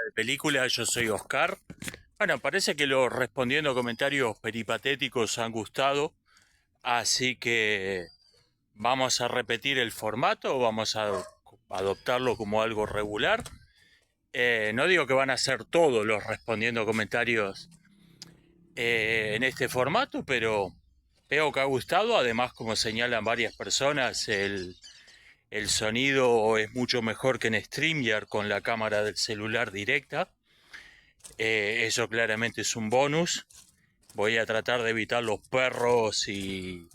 de película, yo soy Oscar. Bueno, parece que los respondiendo comentarios peripatéticos han gustado, así que vamos a repetir el formato, vamos a adoptarlo como algo regular. No digo que van a ser todos los respondiendo comentarios en este formato, pero veo que ha gustado. Además, como señalan varias personas, el sonido es mucho mejor que en StreamYard con la cámara del celular directa. Eso claramente es un bonus. Voy a tratar de evitar los perros y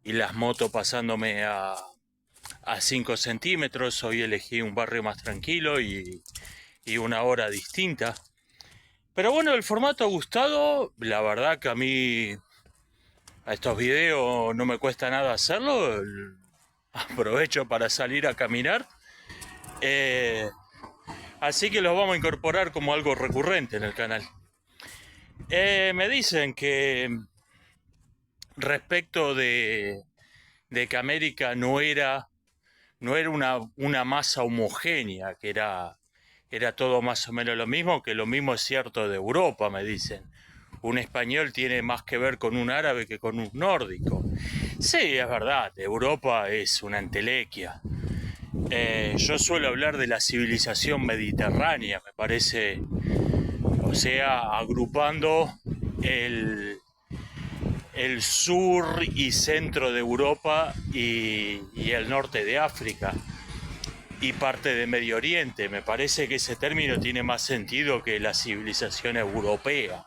las motos pasándome a 5 centímetros. Hoy elegí un barrio más tranquilo y una hora distinta. Pero bueno, el formato ha gustado. La verdad que a mí a estos videos no me cuesta nada hacerlo. Aprovecho para salir a caminar. Así que los vamos a incorporar como algo recurrente en el canal. Me dicen que respecto de que América no era una masa homogénea, que era todo más o menos lo mismo, que lo mismo es cierto de Europa, me dicen. Un español tiene más que ver con un árabe que con un nórdico. Sí, es verdad, Europa es una entelequia. Yo suelo hablar de la civilización mediterránea, me parece, o sea, agrupando el sur y centro de Europa y el norte de África y parte de Medio Oriente. Me parece que ese término tiene más sentido que la civilización europea.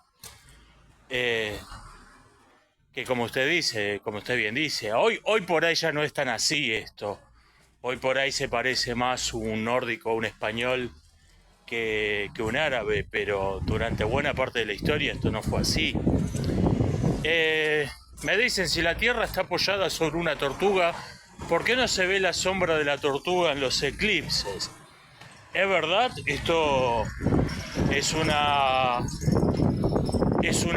Que como usted dice, como usted bien dice, hoy por ahí ya no es tan así esto. Hoy por ahí se parece más un nórdico a un español que un árabe, pero durante buena parte de la historia esto no fue así. Me dicen, si la Tierra está apoyada sobre una tortuga, ¿por qué no se ve la sombra de la tortuga en los eclipses? ¿Es verdad? Esto es una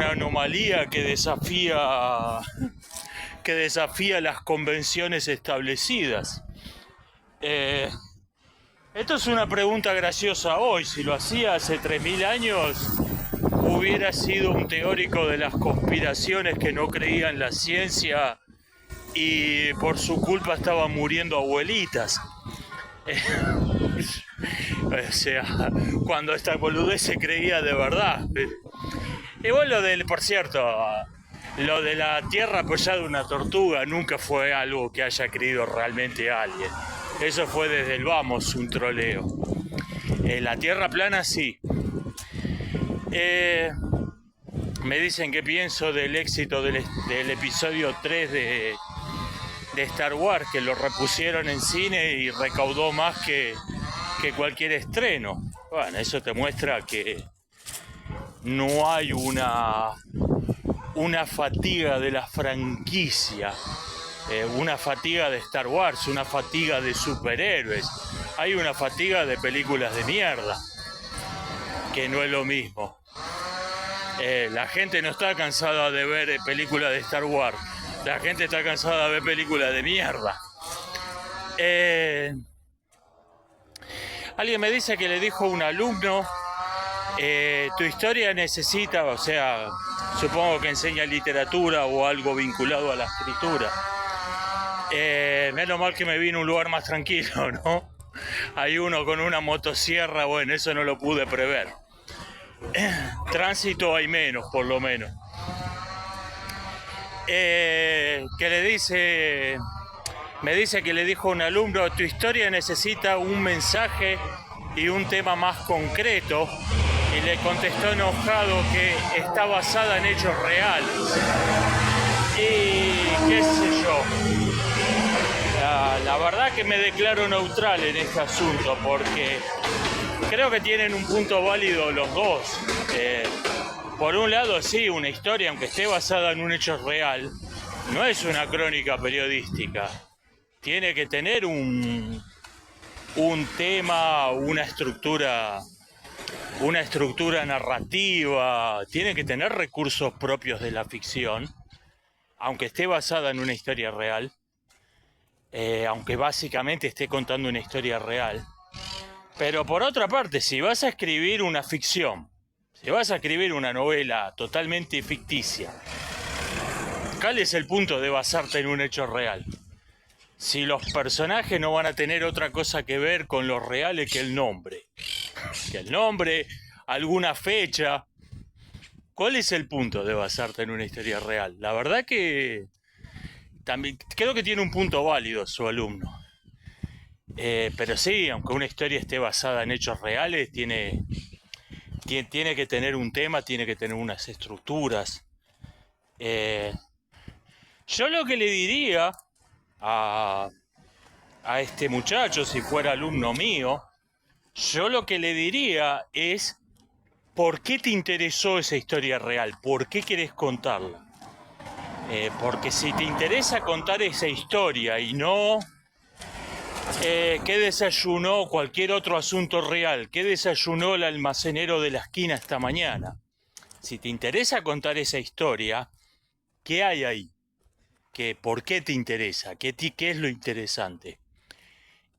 anomalía que desafía las convenciones establecidas. Esto es una pregunta graciosa hoy. Si lo hacía hace 3000 años, hubiera sido un teórico de las conspiraciones que no creía en la ciencia y por su culpa estaban muriendo abuelitas. O sea, cuando esta boludez se creía de verdad. Igual por cierto, lo de la Tierra apoyada en una tortuga nunca fue algo que haya creído realmente alguien. Eso fue desde el vamos un troleo. La Tierra plana sí. Me dicen que pienso del éxito del episodio 3 de Star Wars, que lo repusieron en cine y recaudó más que cualquier estreno. Bueno, eso te muestra que no hay una fatiga de la franquicia, una fatiga de Star Wars, una fatiga de superhéroes. Hay una fatiga de películas de mierda, que no es lo mismo. La gente no está cansada de ver películas de Star Wars. La gente está cansada de ver películas de mierda. Alguien me dice que le dijo un alumno, tu historia necesita, o sea, supongo que enseña literatura o algo vinculado a la escritura. Menos mal que me vine a un lugar más tranquilo, ¿no? Hay uno con una motosierra, bueno, eso no lo pude prever. Tránsito hay menos, por lo menos. Que le dice, me dice que le dijo a un alumno, tu historia necesita un mensaje y un tema más concreto, y le contestó enojado que está basada en hechos reales. Y qué sé yo, la verdad que me declaro neutral en este asunto, porque creo que tienen un punto válido los dos. Por un lado, sí, una historia, aunque esté basada en un hecho real, no es una crónica periodística. Tiene que tener un tema, una estructura narrativa, tiene que tener recursos propios de la ficción, aunque esté basada en una historia real, aunque básicamente esté contando una historia real. Pero por otra parte, si vas a escribir una ficción, si vas a escribir una novela totalmente ficticia, ¿cuál es el punto de basarte en un hecho real? Si los personajes no van a tener otra cosa que ver con los reales que el nombre. Que el nombre, alguna fecha. ¿Cuál es el punto de basarte en una historia real? La verdad que también creo que tiene un punto válido su alumno. Pero sí, aunque una historia esté basada en hechos reales, tiene que tener un tema, tiene que tener unas estructuras. Yo lo que le diría a este muchacho, si fuera alumno mío, yo lo que le diría es: ¿por qué te interesó esa historia real? ¿Por qué querés contarla? Porque si te interesa contar esa historia y no qué desayunó cualquier otro asunto real, qué desayunó el almacenero de la esquina esta mañana, si te interesa contar esa historia, ¿qué hay ahí? ¿Por qué te interesa? ¿Qué es lo interesante?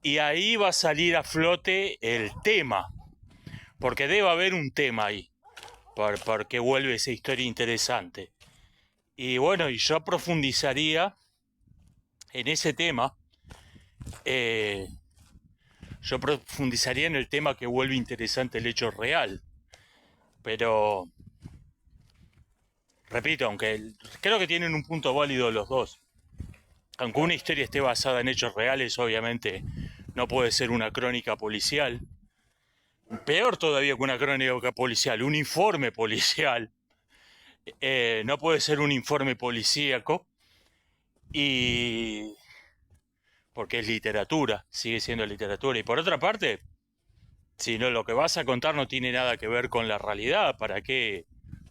Y ahí va a salir a flote el tema, porque debe haber un tema ahí, porque vuelve esa historia interesante. Y bueno, y yo profundizaría en ese tema, yo profundizaría en el tema que vuelve interesante el hecho real. Pero, repito, aunque creo que tienen un punto válido los dos. Aunque una historia esté basada en hechos reales, obviamente no puede ser una crónica policial. Peor todavía que una crónica policial, un informe policial. No puede ser un informe policíaco. Y porque es literatura, sigue siendo literatura. Y por otra parte, si no, lo que vas a contar no tiene nada que ver con la realidad, ¿para qué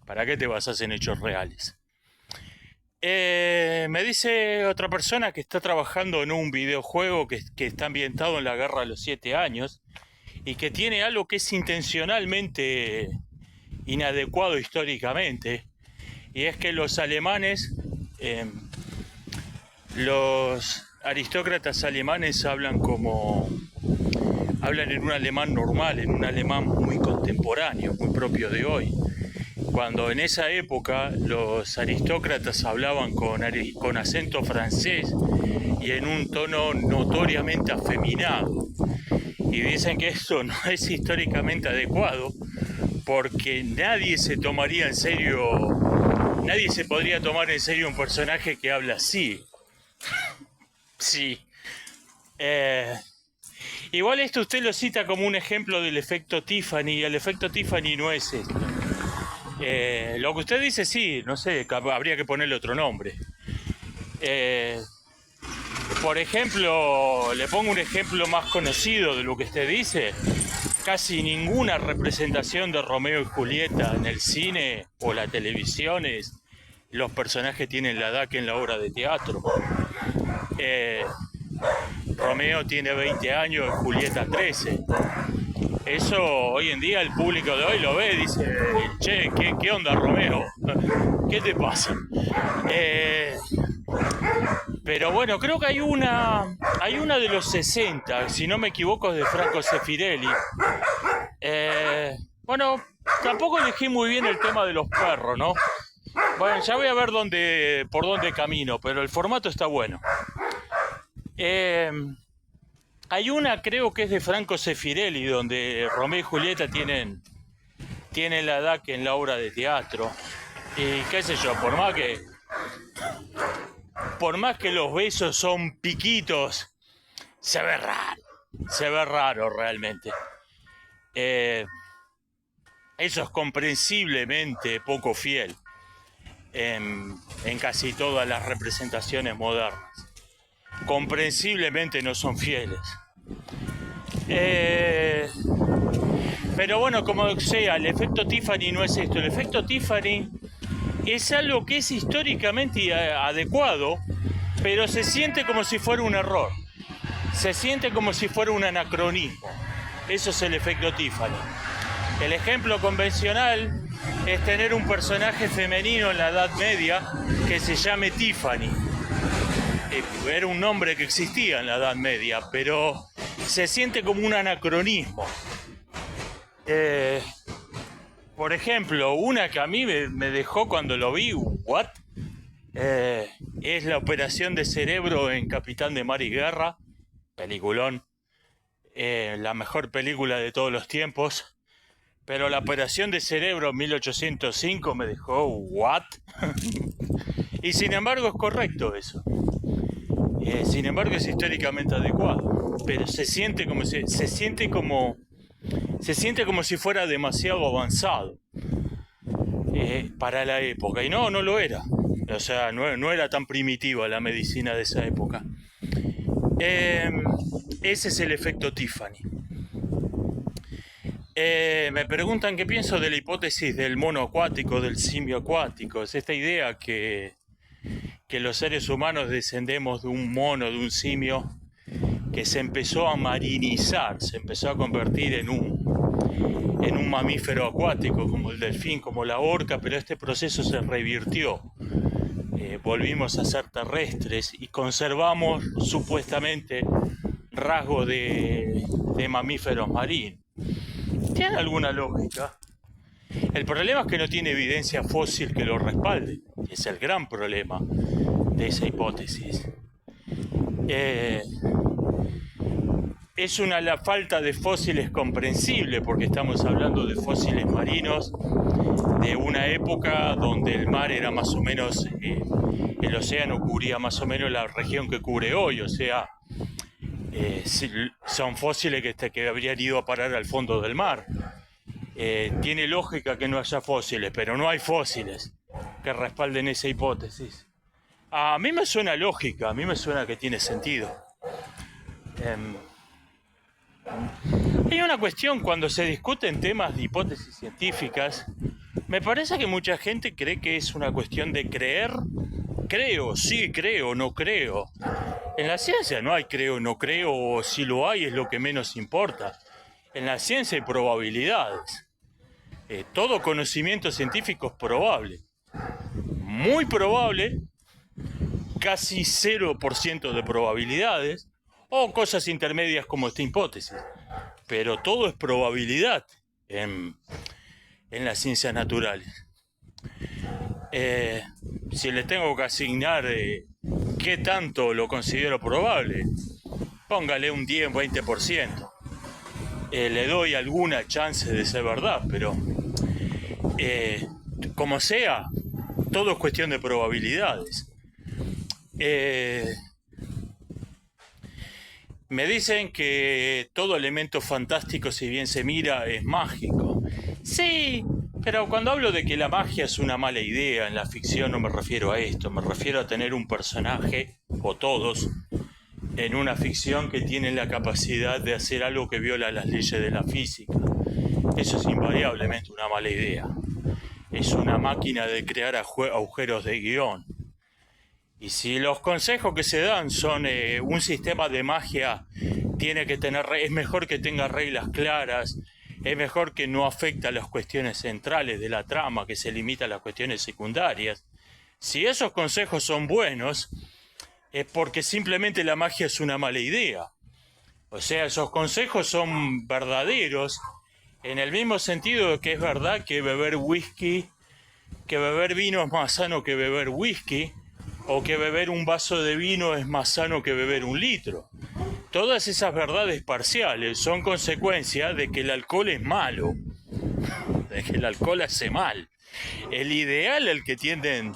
te basas en hechos reales? Me dice otra persona que está trabajando en un videojuego que está ambientado en la Guerra de los 7 años y que tiene algo que es intencionalmente inadecuado históricamente, y es que los alemanes, los aristócratas alemanes hablan en un alemán normal, en un alemán muy contemporáneo, muy propio de hoy. Cuando en esa época los aristócratas hablaban con acento francés y en un tono notoriamente afeminado. Y dicen que esto no es históricamente adecuado porque nadie se podría tomar en serio un personaje que habla así. Sí. Igual esto usted lo cita como un ejemplo del efecto Tiffany, y el efecto Tiffany no es esto. Lo que usted dice, sí, no sé, habría que ponerle otro nombre. Por ejemplo, le pongo un ejemplo más conocido de lo que usted dice. Casi ninguna representación de Romeo y Julieta en el cine o la televisión los personajes tienen la edad que en la obra de teatro. Romeo tiene 20 años y Julieta 13. Eso hoy en día el público de hoy lo ve y dice: che, ¿qué onda, Romeo? ¿Qué te pasa? Pero bueno, creo que hay una de los 60, si no me equivoco, es de Franco Sefirelli. Bueno, tampoco elegí muy bien el tema de los perros, ¿no? Bueno, ya voy a ver por dónde camino, pero el formato está bueno. Hay una, creo que es de Franco Sefirelli, donde Romeo y Julieta tienen la edad que en la obra de teatro. Y qué sé yo, por más que los besos son piquitos, se ve raro realmente. Eso es comprensiblemente poco fiel en casi todas las representaciones modernas. Comprensiblemente no son fieles. Pero bueno, como sea, el efecto Tiffany no es esto. El efecto Tiffany es algo que es históricamente adecuado, pero se siente como si fuera un error. Se siente como si fuera un anacronismo. Eso es el efecto Tiffany. El ejemplo convencional es tener un personaje femenino en la Edad Media que se llame Tiffany. Era un nombre que existía en la Edad Media, pero se siente como un anacronismo. Por ejemplo, una que a mí me dejó cuando lo vi, ¿what? Es la operación de cerebro en Capitán de Mar y Guerra, peliculón, la mejor película de todos los tiempos, pero la operación de cerebro en 1805 me dejó, ¿what? Y sin embargo es correcto eso. Sin embargo es históricamente adecuado, pero se siente como si fuera demasiado avanzado para la época, y no lo era. O sea, no era tan primitiva la medicina de esa época. Ese es el efecto Tiffany. Me preguntan qué pienso de la hipótesis del mono acuático, del simio acuático. Es esta idea que los seres humanos descendemos de un mono, de un simio, que se empezó a marinizar, se empezó a convertir en un mamífero acuático, como el delfín, como la orca, pero este proceso se revirtió. Volvimos a ser terrestres y conservamos supuestamente rasgos de mamíferos marinos. ¿Tiene alguna lógica? El problema es que no tiene evidencia fósil que lo respalde. Es el gran problema de esa hipótesis. Es la falta de fósiles comprensible, porque estamos hablando de fósiles marinos de una época donde el mar era más o menos, el océano cubría más o menos la región que cubre hoy, o sea, son fósiles que habrían ido a parar al fondo del mar. Tiene lógica que no haya fósiles, pero no hay fósiles que respalden esa hipótesis. A mí me suena lógica, a mí me suena que tiene sentido. Hay una cuestión cuando se discuten temas de hipótesis científicas. Me parece que mucha gente cree que es una cuestión de creer. Creo, sí creo, no creo. En la ciencia no hay creo, no creo, o si lo hay es lo que menos importa. En la ciencia hay probabilidades. Todo conocimiento científico es probable. Muy probable, casi 0% de probabilidades, o cosas intermedias como esta hipótesis. Pero todo es probabilidad en las ciencias naturales. Si le tengo que asignar qué tanto lo considero probable, póngale un 10, 20%. Le doy alguna chance de ser verdad, pero como sea, todo es cuestión de probabilidades. Me dicen que todo elemento fantástico, si bien se mira, es mágico. Sí, pero cuando hablo de que la magia es una mala idea en la ficción, no me refiero a esto. Me refiero a tener un personaje, o todos, en una ficción que tienen la capacidad de hacer algo que viola las leyes de la física. Eso es invariablemente una mala idea. Es una máquina de crear agujeros de guión. Y si los consejos que se dan son un sistema de magia es mejor que tenga reglas claras, es mejor que no afecte a las cuestiones centrales de la trama, que se limita a las cuestiones secundarias. Si esos consejos son buenos, es porque simplemente la magia es una mala idea. O sea, esos consejos son verdaderos en el mismo sentido de que es verdad que beber vino es más sano que beber whisky, o que beber un vaso de vino es más sano que beber un litro. Todas esas verdades parciales son consecuencia de que el alcohol es malo, de que el alcohol hace mal. El ideal al que tienden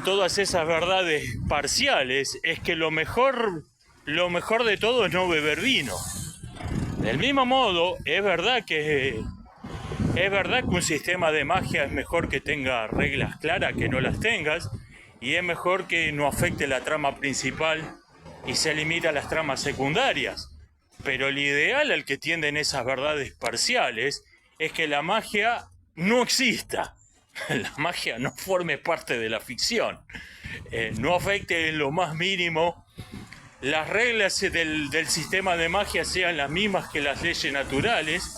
todas esas verdades parciales es que lo mejor de todo es no beber vino. Del mismo modo, es verdad que un sistema de magia es mejor que tenga reglas claras que no las tengas, y es mejor que no afecte la trama principal y se limite a las tramas secundarias. Pero el ideal al que tienden esas verdades parciales es que la magia no exista, la magia no forme parte de la ficción, no afecte en lo más mínimo, las reglas del sistema de magia sean las mismas que las leyes naturales,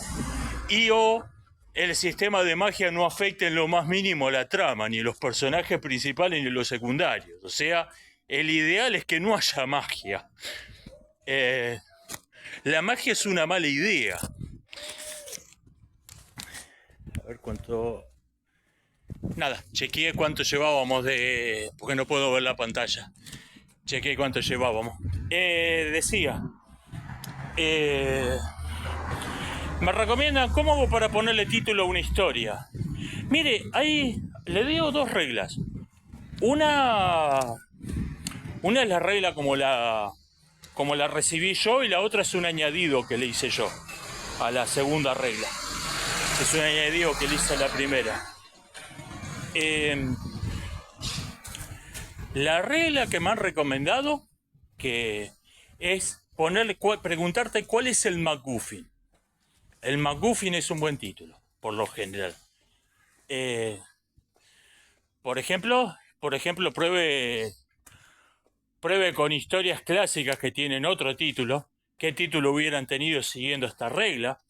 o el sistema de magia no afecta en lo más mínimo la trama, ni los personajes principales ni los secundarios. O sea, el ideal es que no haya magia. La magia es una mala idea. A ver cuánto... Nada, chequeé cuánto llevábamos de... porque no puedo ver la pantalla. Chequeé cuánto llevábamos. Decía... me recomiendan cómo hago para ponerle título a una historia. Mire, ahí le digo dos reglas. Una es la regla como la recibí yo, y la otra es un añadido que le hice yo a la segunda regla. Es un añadido que le hice a la primera. La regla que me han recomendado que es preguntarte cuál es el MacGuffin. El MacGuffin es un buen título, por lo general. Por ejemplo, pruebe con historias clásicas que tienen otro título. ¿Qué título hubieran tenido siguiendo esta regla?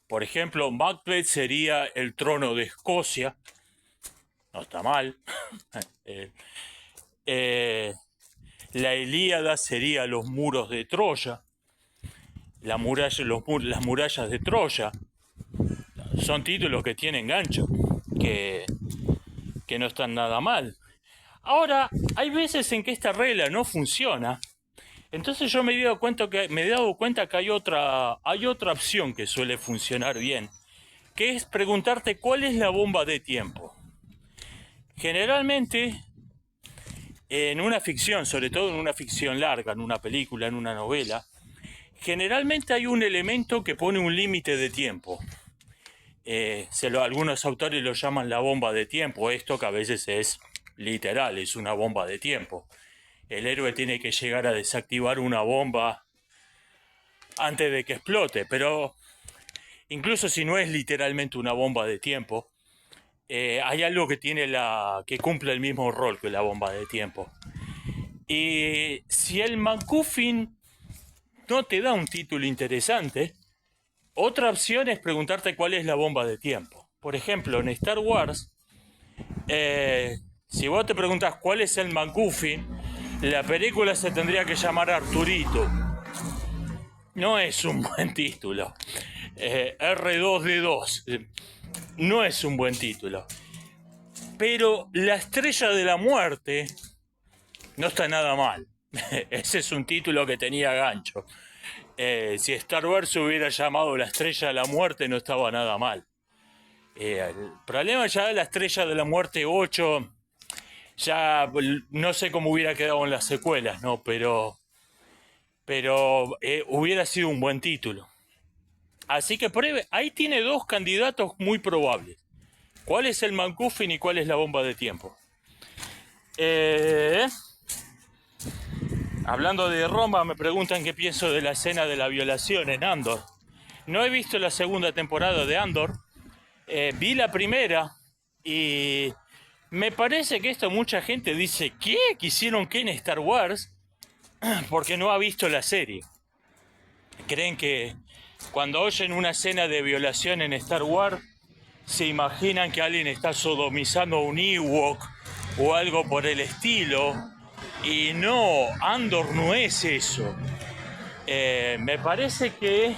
Por ejemplo, Macbeth sería El trono de Escocia. No está mal. La Ilíada sería Los muros de Troya. Las murallas de Troya. Son títulos que tienen gancho, que no están nada mal. Ahora, hay veces en que esta regla no funciona. Entonces yo me he dado cuenta que hay otra opción que suele funcionar bien, que es preguntarte cuál es la bomba de tiempo. Generalmente, en una ficción, sobre todo en una ficción larga, en una película, en una novela, generalmente hay un elemento que pone un límite de tiempo. Algunos autores lo llaman la bomba de tiempo. Esto que a veces es literal, es una bomba de tiempo. El héroe tiene que llegar a desactivar una bomba antes de que explote, pero incluso si no es literalmente una bomba de tiempo, hay algo que cumple el mismo rol que la bomba de tiempo. Y si el MacGuffin no te da un título interesante, otra opción es preguntarte cuál es la bomba de tiempo. Por ejemplo, en Star Wars, si vos te preguntás cuál es el MacGuffin, la película se tendría que llamar Arturito. No es un buen título. R2D2. No es un buen título. Pero La Estrella de la Muerte no está nada mal. Ese es un título que tenía gancho. Si Star Wars se hubiera llamado La Estrella de la Muerte, no estaba nada mal. El problema ya de La Estrella de la Muerte 8, ya no sé cómo hubiera quedado en las secuelas, ¿no? Pero hubiera sido un buen título. Así que pruebe, ahí tiene dos candidatos muy probables. ¿Cuál es el MacGuffin y cuál es la bomba de tiempo? Hablando de Roma, me preguntan qué pienso de la escena de la violación en Andor. No he visto la segunda temporada de Andor. Vi la primera y me parece que esto mucha gente dice, ¿qué? ¿Quisieron qué en Star Wars? Porque no ha visto la serie. Creen que cuando oyen una escena de violación en Star Wars, se imaginan que alguien está sodomizando a un Ewok o algo por el estilo. Y no, Andor no es eso. Me parece que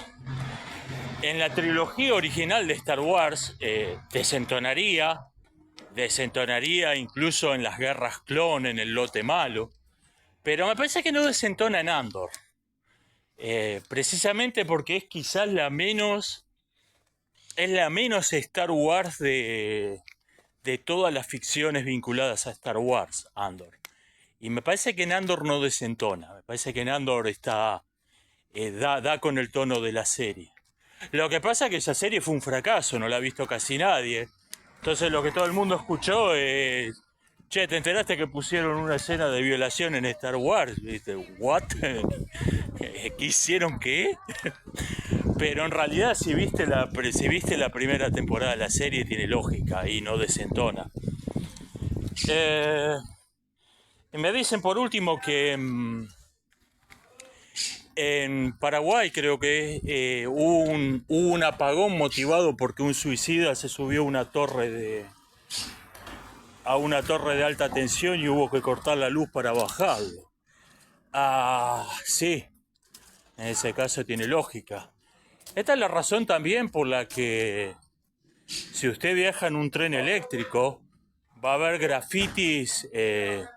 en la trilogía original de Star Wars desentonaría incluso en las guerras clon, en el lote malo. Pero me parece que no desentona en Andor. Precisamente porque es quizás la menos Star Wars de todas las ficciones vinculadas a Star Wars, Andor. Y me parece que en Andor no desentona. Me parece que en Andor da con el tono de la serie. Lo que pasa es que esa serie fue un fracaso, no la ha visto casi nadie. Entonces lo que todo el mundo escuchó es... Che, ¿te enteraste que pusieron una escena de violación en Star Wars? ¿Viste? ¿What? ¿Qué hicieron qué? Pero en realidad si viste la primera temporada de la serie tiene lógica y no desentona. Me dicen por último que en Paraguay creo que hubo un apagón motivado porque un suicida se subió a una torre a una torre de alta tensión y hubo que cortar la luz para bajarlo. Ah, sí, en ese caso tiene lógica. Esta es la razón también por la que si usted viaja en un tren eléctrico, va a haber grafitis, del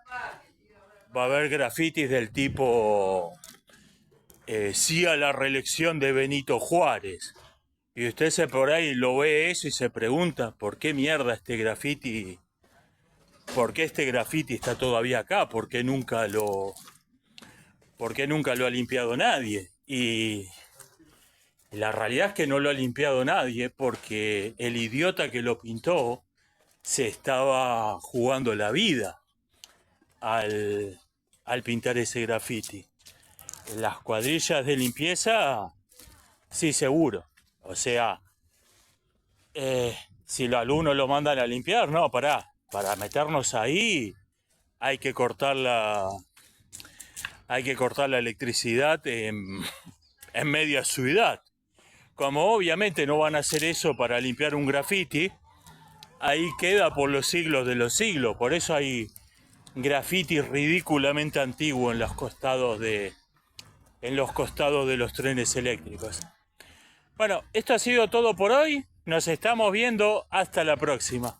tipo sí a la reelección de Benito Juárez. Y usted se por ahí lo ve eso y se pregunta por qué mierda este grafiti, por qué este grafiti está todavía acá, por qué nunca lo ha limpiado nadie. Y la realidad es que no lo ha limpiado nadie porque el idiota que lo pintó se estaba jugando la vida al pintar ese grafiti. Las cuadrillas de limpieza, sí, seguro. O sea, si los alumnos lo mandan a limpiar, no, para meternos ahí hay que cortar la electricidad en media ciudad. Como obviamente no van a hacer eso para limpiar un grafiti, ahí queda por los siglos de los siglos. Por eso hay grafitis ridículamente antiguos en los costados de los trenes eléctricos. Bueno, esto ha sido todo por hoy. Nos estamos viendo. Hasta la próxima.